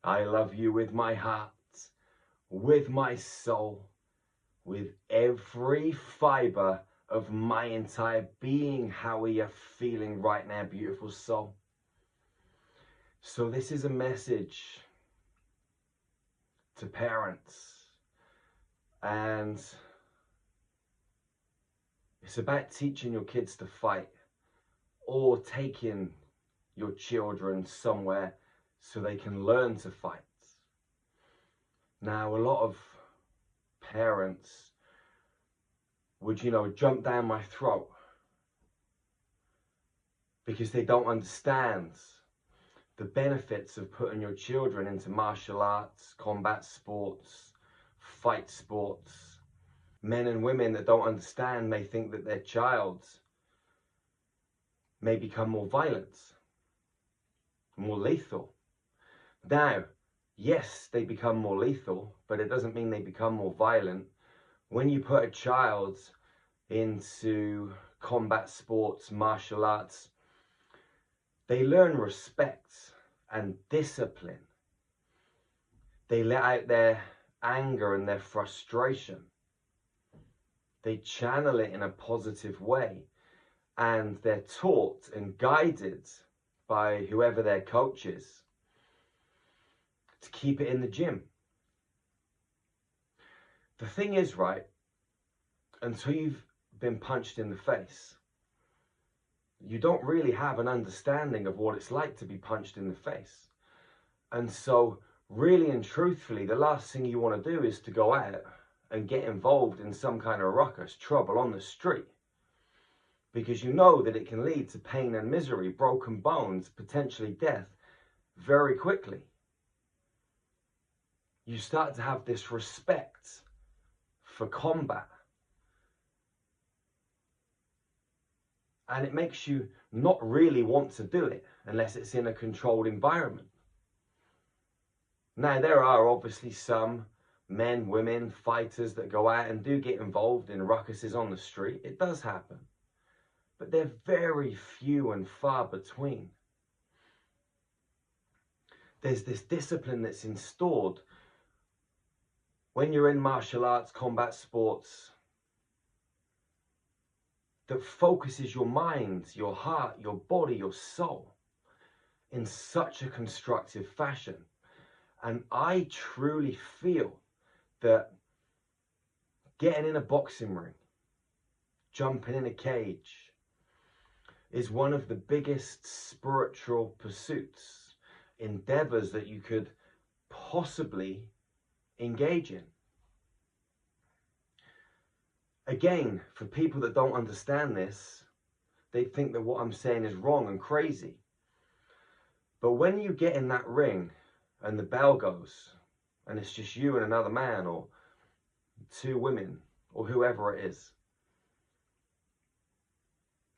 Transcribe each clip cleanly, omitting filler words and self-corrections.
I love you with my heart, with my soul, with every fiber of my entire being. How are you feeling right now, beautiful soul? So this is a message to parents, and it's about teaching your kids to fight, or taking your children somewhere so they can learn to fight. Now, a lot of parents would, jump down my throat because they don't understand the benefits of putting your children into martial arts, combat sports, fight sports. Men and women that don't understand may think that their child may become more violent, more lethal. Now, yes, they become more lethal, but it doesn't mean they become more violent. When you put a child into combat sports, martial arts, they learn respect and discipline. They let out their anger and their frustration. They channel it in a positive way, and they're taught and guided by whoever their coach is to keep it in the gym. The thing is, right, until you've been punched in the face, you don't really have an understanding of what it's like to be punched in the face. And so, really and truthfully, the last thing you want to do is to go out and get involved in some kind of ruckus, trouble on the street, because you know that it can lead to pain and misery, broken bones, potentially death, very quickly. You start to have this respect for combat, and it makes you not really want to do it unless it's in a controlled environment. Now, there are obviously some men, women, fighters that go out and do get involved in ruckuses on the street. It does happen, but they're very few and far between. There's this discipline that's installed when you're in martial arts, combat sports, that focuses your mind, your heart, your body, your soul in such a constructive fashion. And I truly feel that getting in a boxing ring, jumping in a cage, is one of the biggest spiritual pursuits, endeavors that you could possibly engage in. Again, for people that don't understand this, they think that what I'm saying is wrong and crazy. But when you get in that ring and the bell goes, and it's just you and another man, or two women, or whoever it is,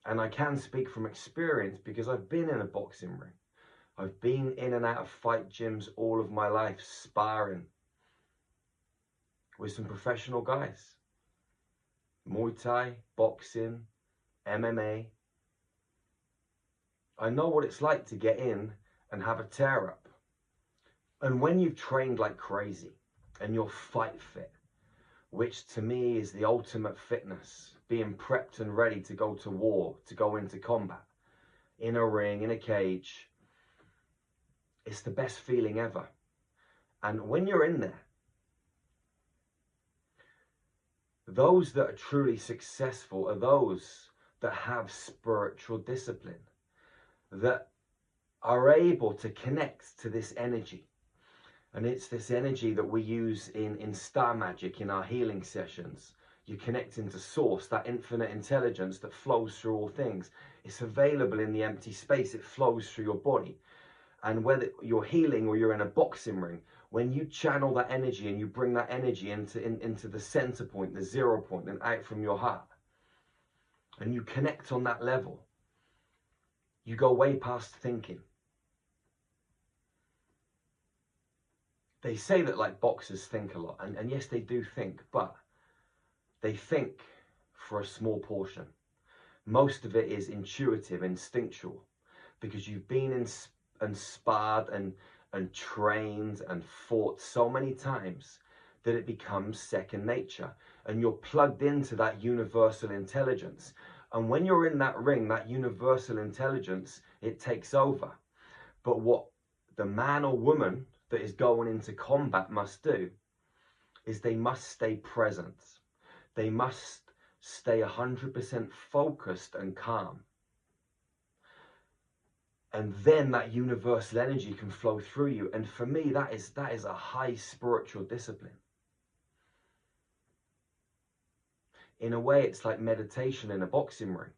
and I can speak from experience because I've been in a boxing ring. I've been in and out of fight gyms all of my life, sparring with some professional guys. Muay Thai, boxing, MMA. I know what it's like to get in and have a tear up. And when you've trained like crazy and you're fight fit, which to me is the ultimate fitness, being prepped and ready to go to war, to go into combat, in a ring, in a cage, it's the best feeling ever. And when you're in there, those that are truly successful are those that have spiritual discipline, that are able to connect to this energy. And it's this energy that we use in star magic, in our healing sessions. You connect into source, that infinite intelligence that flows through all things. It's available in the empty space. It flows through your body. And whether you're healing or you're in a boxing ring, when you channel that energy and you bring that energy into the center point, the 0 point, and out from your heart, and you connect on that level, you go way past thinking. They say that like boxers think a lot, and yes, they do think, but they think for a small portion. Most of it is intuitive, instinctual, because you've been in and sparred and trained and fought so many times that it becomes second nature, and you're plugged into that universal intelligence. And when you're in that ring, that universal intelligence, it takes over. But what the man or woman that is going into combat must do is they must stay present. They must stay 100% focused and calm. And then that universal energy can flow through you. And for me, that is a high spiritual discipline. In a way, it's like meditation in a boxing ring.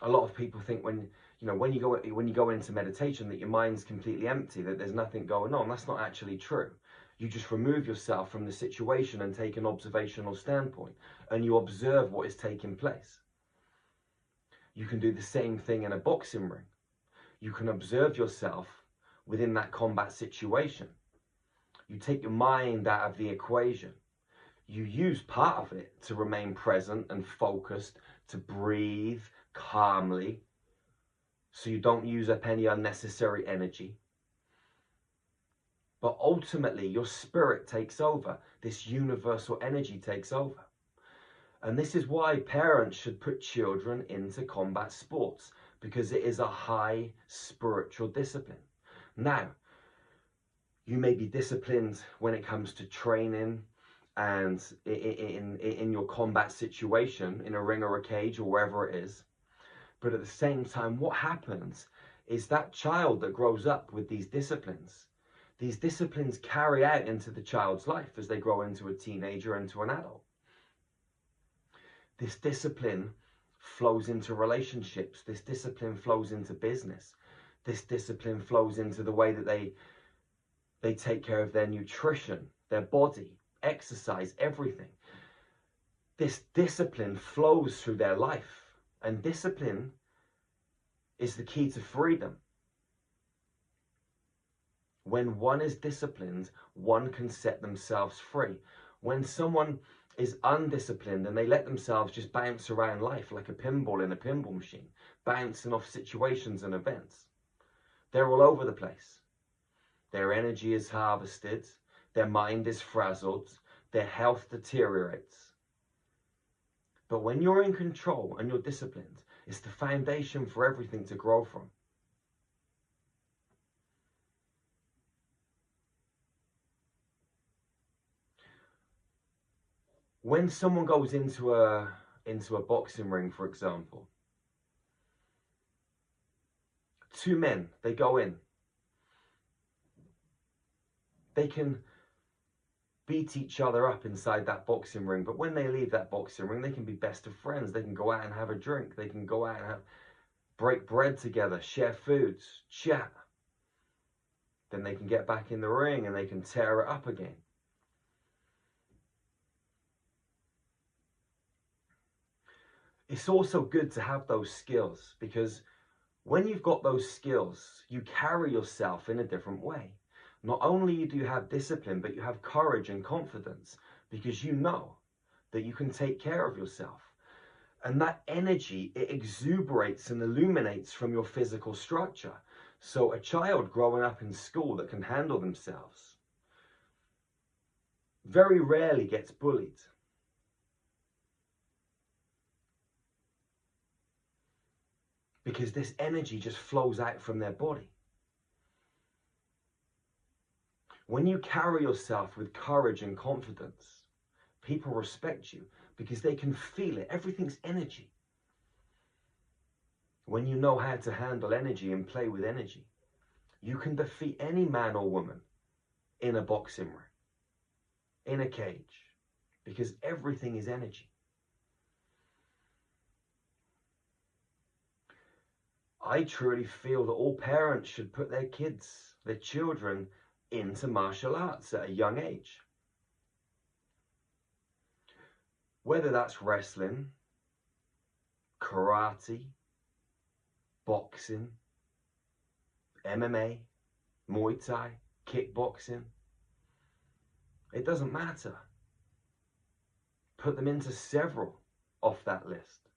A lot of people think when you go into meditation that your mind's completely empty, that there's nothing going on. That's not actually true. You just remove yourself from the situation and take an observational standpoint, and you observe what is taking place. You can do the same thing in a boxing ring. You can observe yourself within that combat situation. You take your mind out of the equation. You use part of it to remain present and focused, to breathe calmly, so you don't use up any unnecessary energy. But ultimately, your spirit takes over. This universal energy takes over. And this is why parents should put children into combat sports, because it is a high spiritual discipline. Now, you may be disciplined when it comes to training and in your combat situation, in a ring or a cage or wherever it is. But at the same time, what happens is that child that grows up with these disciplines carry out into the child's life as they grow into a teenager, into an adult. This discipline flows into relationships. This discipline flows into business. This discipline flows into the way that they take care of their nutrition, their body, exercise, everything. This discipline flows through their life, and discipline is the key to freedom. When one is disciplined, one can set themselves free. When someone is undisciplined and they let themselves just bounce around life like a pinball in a pinball machine, bouncing off situations and events, they're all over the place. Their energy is harvested, their mind is frazzled, their health deteriorates. But when you're in control and you're disciplined, it's the foundation for everything to grow from. When someone goes into a boxing ring, for example, two men, they go in. They can beat each other up inside that boxing ring, but when they leave that boxing ring, they can be best of friends. They can go out and have a drink. They can go out and break bread together, share foods, chat. Then they can get back in the ring and they can tear it up again. It's also good to have those skills, because when you've got those skills, you carry yourself in a different way. Not only do you have discipline, but you have courage and confidence, because you know that you can take care of yourself. And that energy, it exuberates and illuminates from your physical structure. So a child growing up in school that can handle themselves very rarely gets bullied. Because this energy just flows out from their body. When you carry yourself with courage and confidence, people respect you because they can feel it. Everything's energy. When you know how to handle energy and play with energy, you can defeat any man or woman in a boxing ring, in a cage, because everything is energy. I truly feel that all parents should put their kids, their children, into martial arts at a young age. Whether that's wrestling, karate, boxing, MMA, Muay Thai, kickboxing, it doesn't matter. Put them into several off that list.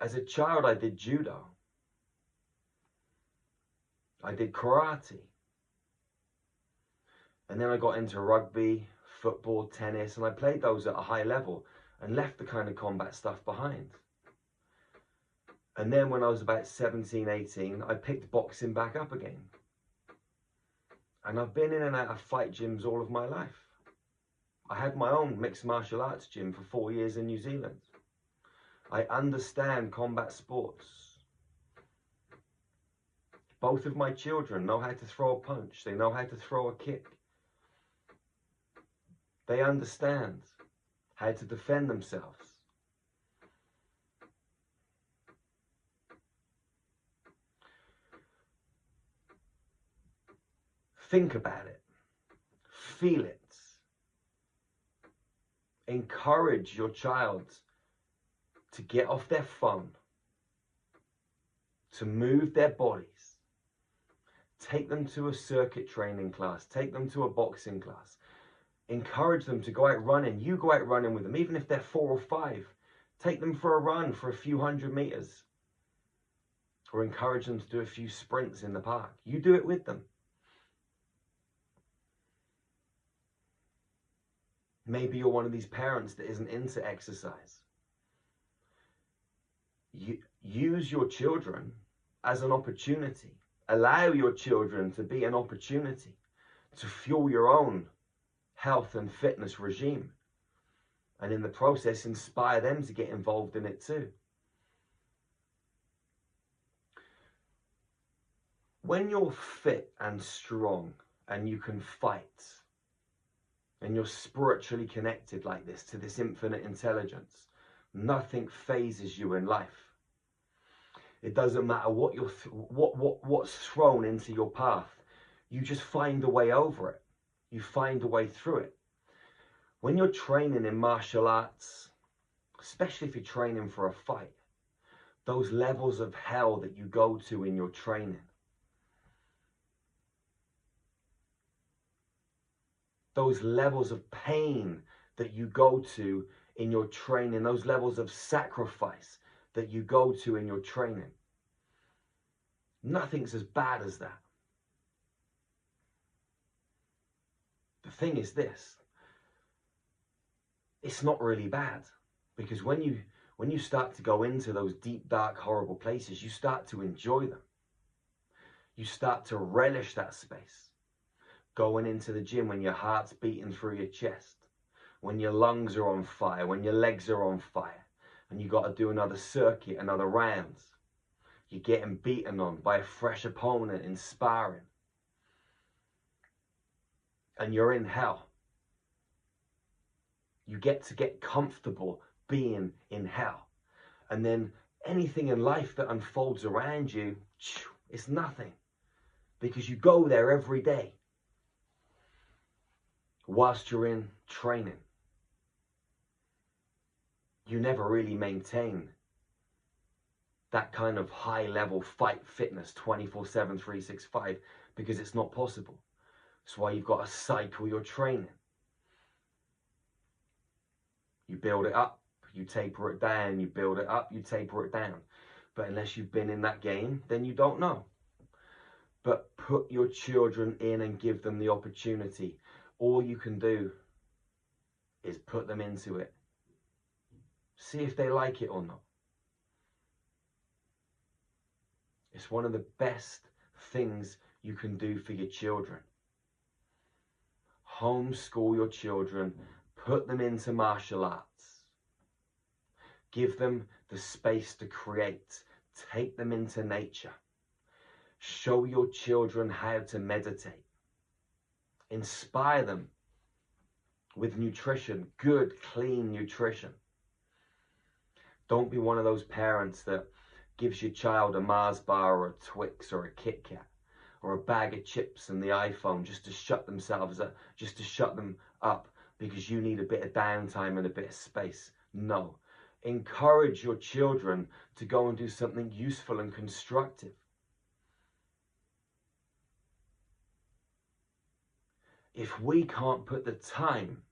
As a child, I did judo. I did karate. And then I got into rugby, football, tennis, and I played those at a high level and left the kind of combat stuff behind. And then when I was about 17, 18, I picked boxing back up again. And I've been in and out of fight gyms all of my life. I had my own mixed martial arts gym for 4 years in New Zealand. I understand combat sports. Both of my children know how to throw a punch. They know how to throw a kick. They understand how to defend themselves. Think about it. Feel it. Encourage your child to get off their phone, to move their bodies. Take them to a circuit training class. Take them to a boxing class. Encourage them to go out running. You go out running with them, even if they're 4 or 5. Take them for a run for a few 100 meters. Or encourage them to do a few sprints in the park. You do it with them. Maybe you're one of these parents that isn't into exercise. Use your children as an opportunity. Allow your children to be an opportunity to fuel your own health and fitness regime. And in the process, inspire them to get involved in it too. When you're fit and strong and you can fight, and you're spiritually connected like this to this infinite intelligence, nothing phases you in life. It doesn't matter what what's thrown into your path. You just find a way over it. You find a way through it. When you're training in martial arts, especially if you're training for a fight, those levels of hell that you go to in your training, those levels of pain that you go to in your training, those levels of sacrifice that you go to in your training, nothing's as bad as that. The thing is this, it's not really bad, because when you start to go into those deep, dark, horrible places, you start to enjoy them. You start to relish that space. Going into the gym when your heart's beating through your chest, when your lungs are on fire, when your legs are on fire, and you got to do another circuit, another round. You're getting beaten on by a fresh opponent in sparring. And you're in hell. You get to get comfortable being in hell. And then anything in life that unfolds around you, it's nothing. Because you go there every day whilst you're in training. You never really maintain that kind of high level fight fitness 24/7, 365, because it's not possible. That's why you've got to cycle your training. You build it up, you taper it down, you build it up, you taper it down. But unless you've been in that game, then you don't know. But put your children in and give them the opportunity. All you can do is put them into it. See if they like it or not. It's one of the best things you can do for your children. Homeschool your children. Put them into martial arts. Give them the space to create. Take them into nature. Show your children how to meditate. Inspire them with nutrition, good, clean nutrition. Don't be one of those parents that gives your child a Mars bar or a Twix or a Kit Kat or a bag of chips and the iPhone just to shut themselves up, just to shut them up because you need a bit of downtime and a bit of space. No. Encourage your children to go and do something useful and constructive. If we can't put the time,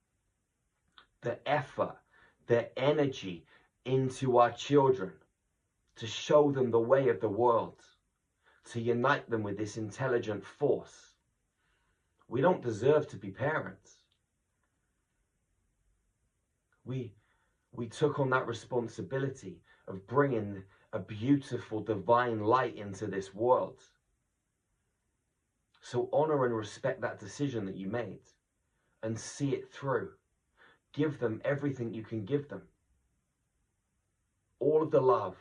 the effort, the energy into our children to show them the way of the world, to unite them with this intelligent force. We don't deserve to be parents. We took on that responsibility of bringing a beautiful divine light into this world. So honor and respect that decision that you made and see it through. Give them everything you can give them. All of the love,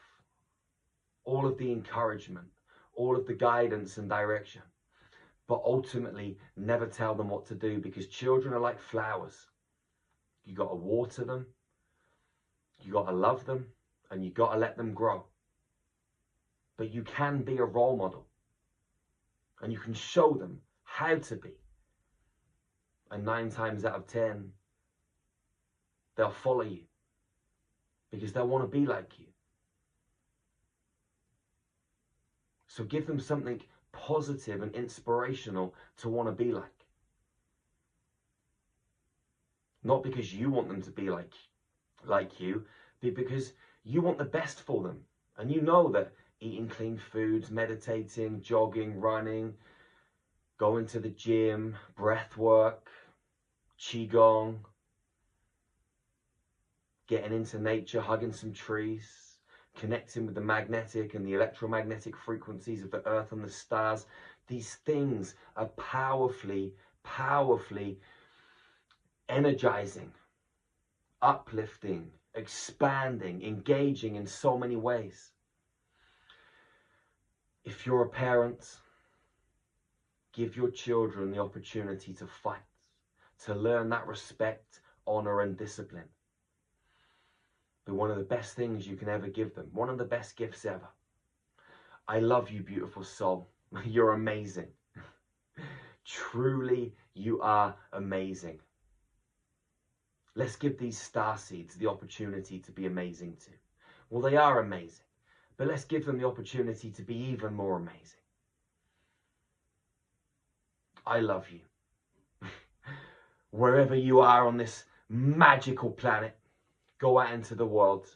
all of the encouragement, all of the guidance and direction. But ultimately, never tell them what to do, because children are like flowers. You got to water them, you got to love them, and you got to let them grow. But you can be a role model, and you can show them how to be. And 9 times out of 10, they'll follow you because they'll want to be like you. So give them something positive and inspirational to want to be like. Not because you want them to be like you, but because you want the best for them. And you know that eating clean foods, meditating, jogging, running, going to the gym, breath work, qigong, getting into nature, hugging some trees, connecting with the magnetic and the electromagnetic frequencies of the earth and the stars. These things are powerfully energizing, uplifting, expanding, engaging in so many ways. If you're a parent, give your children the opportunity to fight, to learn that respect, honor, and discipline. But one of the best things you can ever give them, one of the best gifts ever. I love you, beautiful soul. You're amazing. Truly, you are amazing. Let's give these star seeds the opportunity to be amazing too. Well, they are amazing, but let's give them the opportunity to be even more amazing. I love you. Wherever you are on this magical planet, go out into the world.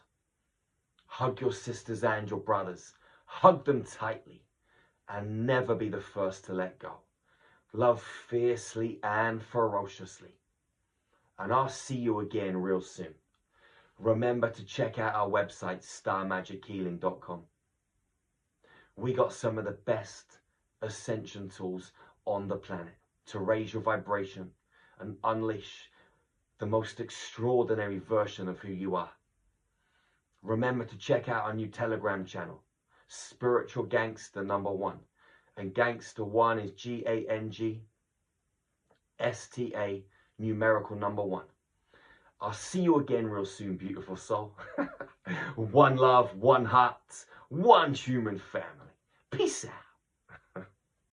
Hug your sisters and your brothers. Hug them tightly and never be the first to let go. Love fiercely and ferociously. And I'll see you again real soon. Remember to check out our website, starmagichealing.com. We got some of the best ascension tools on the planet to raise your vibration and unleash the most extraordinary version of who you are. Remember to check out our new Telegram channel, Spiritual Gangster #1. And Gangster 1 is GANGSTA numerical #1. I'll see you again real soon, beautiful soul. One love, one heart, one human family. Peace out.